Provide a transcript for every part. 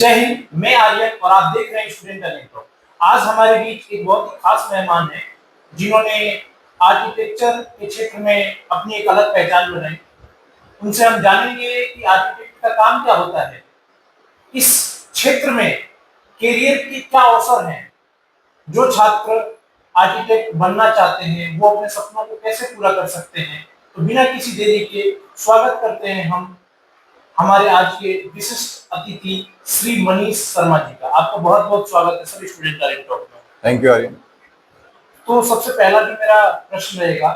जय हिंद। मैं आर्यन और आप देख रहे हैं स्टूडेंट टैलेंट। आज हमारे बीच एक बहुत ही खास मेहमान है जिन्होंने आर्किटेक्चर के क्षेत्र में अपनी एक अलग पहचान बनाई। उनसे हम जानेंगे कि आर्किटेक्ट का काम क्या होता है, इस क्षेत्र में करियर के क्या अवसर हैं, जो छात्र आर्किटेक्ट बनना चाहते हैं वो अपने सपनों को कैसे पूरा कर सकते हैं। तो बिना किसी देरी के स्वागत करते हैं हम हमारे आज के विशिष्ट अतिथि श्री मनीष शर्मा जी का। आपका बहुत बहुत स्वागत है सर स्टूडेंट टैलेंट टॉक में। Thank you Aryan. तो सबसे पहला जो मेरा प्रश्न रहेगा,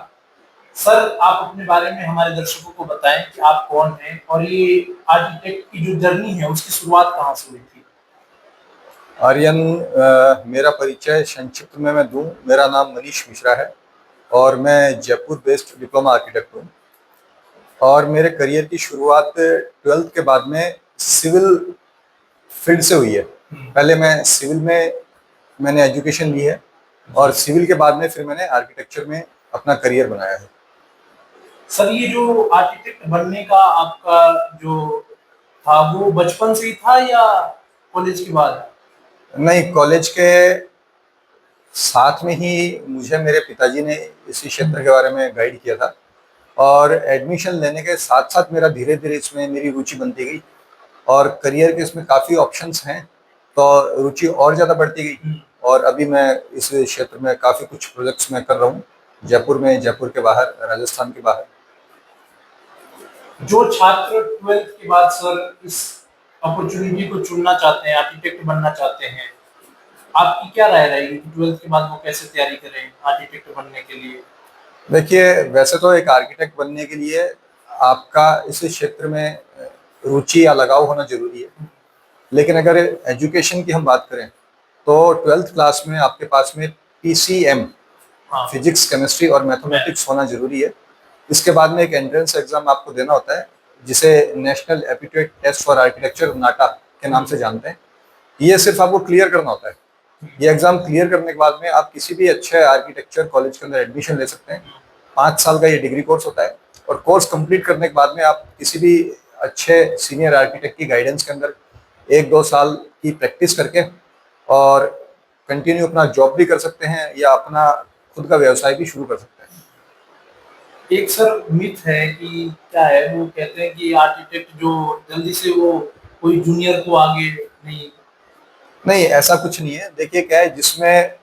सर आप अपने बारे में हमारे दर्शकों को बताएं कि आप कौन हैं और ये आर्किटेक्ट की जो जर्नी है उसकी शुरुआत कहाँ से हुई थी। आर्यन, मेरा परिचय संक्षिप्त में मैं दूं। मेरा नाम मनीष मिश्रा है और मैं जयपुर बेस्ड डिप्लोमा आर्किटेक्ट हूँ। और मेरे करियर की शुरुआत 12th के बाद में सिविल फील्ड से हुई है। पहले मैं सिविल में मैंने एजुकेशन ली है और सिविल के बाद में फिर मैंने आर्किटेक्चर में अपना करियर बनाया है। सर ये जो आर्किटेक्ट बनने का आपका जो था वो बचपन से ही था या कॉलेज के बाद? नहीं, कॉलेज के साथ में ही मुझे मेरे पिताजी ने इसी क्षेत्र के बारे में गाइड किया था और एडमिशन लेने के साथ साथ मेरा धीरे धीरे इसमें मेरी रुचि बनती गई और करियर के इसमें काफ़ी ऑप्शंस हैं, तो रुचि और ज़्यादा बढ़ती गई। और अभी मैं इस क्षेत्र में काफ़ी कुछ प्रोजेक्ट्स मैं कर रहा हूँ, जयपुर में, जयपुर के बाहर, राजस्थान के बाहर। जो छात्र 12th के बाद सर इस अपॉर्चुनिटी को चुनना चाहते हैं, आर्किटेक्ट बनना चाहते हैं, आपकी क्या राय रहेगी कि 12th के बाद वो कैसे तैयारी करें आर्किटेक्ट बनने के लिए? देखिए, वैसे तो एक आर्किटेक्ट बनने के लिए आपका इस क्षेत्र में रुचि या लगाव होना जरूरी है, लेकिन अगर एजुकेशन की हम बात करें तो 12th क्लास में आपके पास में PCM, फिजिक्स, केमिस्ट्री और मैथमेटिक्स होना जरूरी है। इसके बाद में एक एंट्रेंस एग्जाम आपको देना होता है जिसे national aptitude test for architecture, NATA के नाम से जानते हैं। ये सिर्फ आपको क्लियर करना होता है। ये एग्जाम क्लियर करने के बाद में आप किसी भी अच्छे आर्किटेक्चर कॉलेज के अंदर एडमिशन ले सकते हैं। 5 साल का ये डिग्री कोर्स होता है और कोर्स कंप्लीट करने के बाद में आप किसी भी अच्छे सीनियर आर्किटेक्ट की गाइडेंस के अंदर 1-2 साल की प्रैक्टिस करके और कंटिन्यू अपना जॉब भी कर सकते हैं या अपना खुद का व्यवसाय भी शुरू कर सकते हैं। एक सर मिथ है कि क्या है, वो कहते हैं कि आर्किटेक्ट जो जल्दी से वो कोई जूनियर को आगे नहीं। नहीं, ऐसा कुछ नहीं है। देखिए क्या है, जिसमें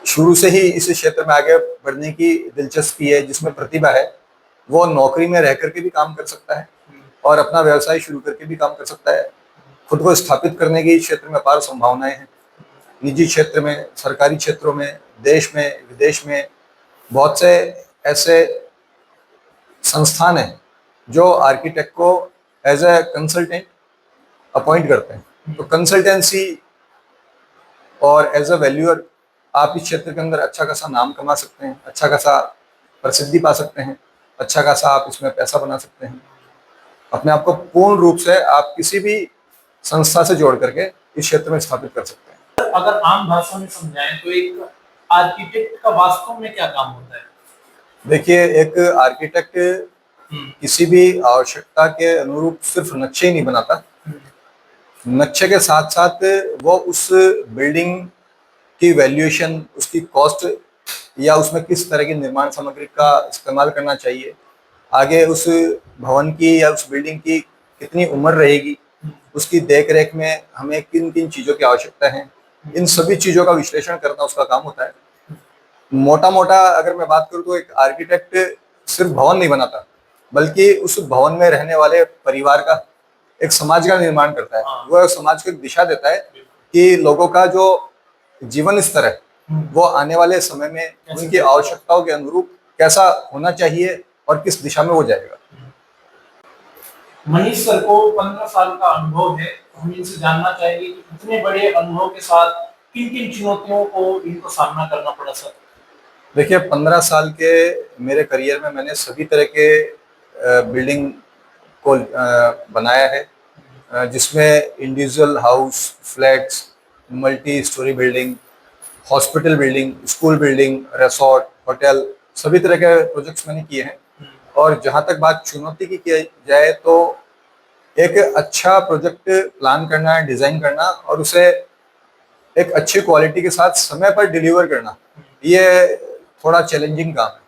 शुरू से ही इस क्षेत्र में आगे बढ़ने की दिलचस्पी है, जिसमें प्रतिभा है, वो नौकरी में रह करके भी काम कर सकता है और अपना व्यवसाय शुरू करके भी काम कर सकता है। खुद को स्थापित करने की क्षेत्र में अपार संभावनाएं हैं। निजी क्षेत्र में, सरकारी क्षेत्रों में, देश में, विदेश में बहुत से ऐसे संस्थान हैं जो आर्किटेक्ट को एज ए कंसल्टेंट अपॉइंट करते हैं। तो कंसल्टेंसी और एज अ वैल्यूअर आप इस क्षेत्र के अंदर अच्छा खासा नाम कमा सकते हैं, अच्छा खासा प्रसिद्धि पा सकते हैं, अच्छा खासा आप इसमें पैसा बना सकते हैं। अपने आप को पूर्ण रूप से आप किसी भी संस्था से जोड़ करके इस क्षेत्र में स्थापित कर सकते हैं। अगर आम भाषा में समझाएं तो एक आर्किटेक्ट का वास्तव में क्या काम होता है? देखिए, एक आर्किटेक्ट किसी भी आवश्यकता के अनुरूप सिर्फ नक्शे ही नहीं बनाता, नक्शे के साथ साथ वो उस बिल्डिंग की वैल्यूएशन, उसकी कॉस्ट या उसमें किस तरह की निर्माण सामग्री का इस्तेमाल करना चाहिए, आगे उस भवन की या उस बिल्डिंग की कितनी उम्र रहेगी, उसकी देख रेख में हमें किन किन चीज़ों की आवश्यकता है, इन सभी चीज़ों का विश्लेषण करना उसका काम होता है। मोटा मोटा अगर मैं बात करूँ तो एक आर्किटेक्ट सिर्फ भवन नहीं बनाता, बल्कि उस भवन में रहने वाले परिवार का, एक समाज का निर्माण करता है। वह समाज को एक दिशा देता है कि लोगों का जो जीवन स्तर है वो आने वाले समय में उनकी आवश्यकताओं के अनुरूप कैसा होना चाहिए और किस दिशा में वो जाएगा। मनीष सर को 15 साल का अनुभव है। हम इनसे जानना चाहेंगे कि इतने बड़े अनुभव के साथ किन किन चुनौतियों को इनको सामना करना पड़ा सर? देखिए, 15 साल के मेरे करियर में मैंने सभी तरह के बिल्डिंग को बनाया है, जिसमें individual house, flats, multi storey building, hospital building, school building, resort, hotel, सभी तरह के प्रोजेक्ट्स मैंने किए हैं। और जहाँ तक बात चुनौती की जाए तो एक अच्छा प्रोजेक्ट प्लान करना, डिजाइन करना और उसे एक अच्छी क्वालिटी के साथ समय पर डिलीवर करना, ये थोड़ा चैलेंजिंग काम है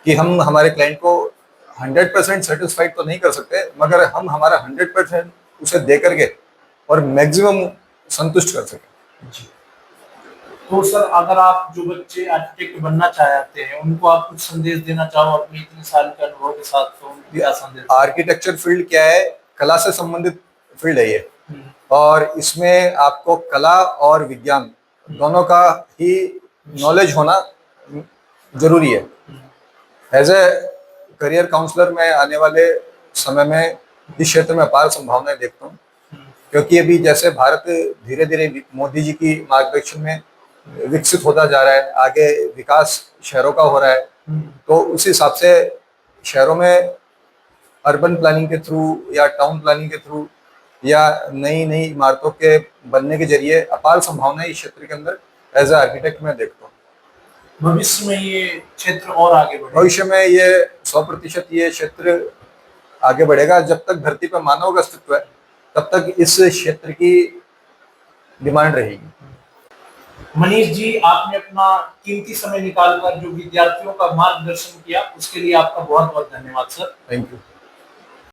कि हम हमारे क्लाइंट को 100% सेटिस्फाइड तो नहीं कर सकते, मगर हम हमारा 100% उसे दे करके और मैक्सिमम संतुष्ट कर सकें। जी। तो सर, अगर आप जो बच्चे आर्किटेक्ट बनना चाहते हैं उनको आप कुछ संदेश देना चाहो अपने इतने साल के अनुभव के साथ, तो उनको क्या संदेश? आर्किटेक्चर फील्ड क्या है? कला से संबंधित फील्ड है ये, हम्म, और इसमें आपको कला और विज्ञान दोनों का ही नॉलेज होना जरूरी है। एज ए करियर काउंसलर मैं आने वाले समय में इस क्षेत्र में अपार संभावनाएं देखता हूँ, क्योंकि अभी जैसे भारत धीरे धीरे मोदी जी की मार्गदर्शन में विकसित होता जा रहा है, आगे विकास शहरों का हो रहा है, तो उस हिसाब से शहरों में अर्बन प्लानिंग के थ्रू या टाउन प्लानिंग के थ्रू या नई नई इमारतों के बनने के जरिए अपार संभावनाएं इस क्षेत्र के अंदर एज ए आर्किटेक्ट में देखता हूँ। भविष्य में ये क्षेत्र और आगे बढ़ेगा। भविष्य में ये 100% ये क्षेत्र आगे बढ़ेगा। जब तक धरती पर मानव का अस्तित्व है तब तक इस क्षेत्र की डिमांड रहेगी। मनीष जी, आपने अपना कीमती समय निकालकर जो विद्यार्थियों का मार्गदर्शन किया उसके लिए आपका बहुत बहुत धन्यवाद सर। Thank you.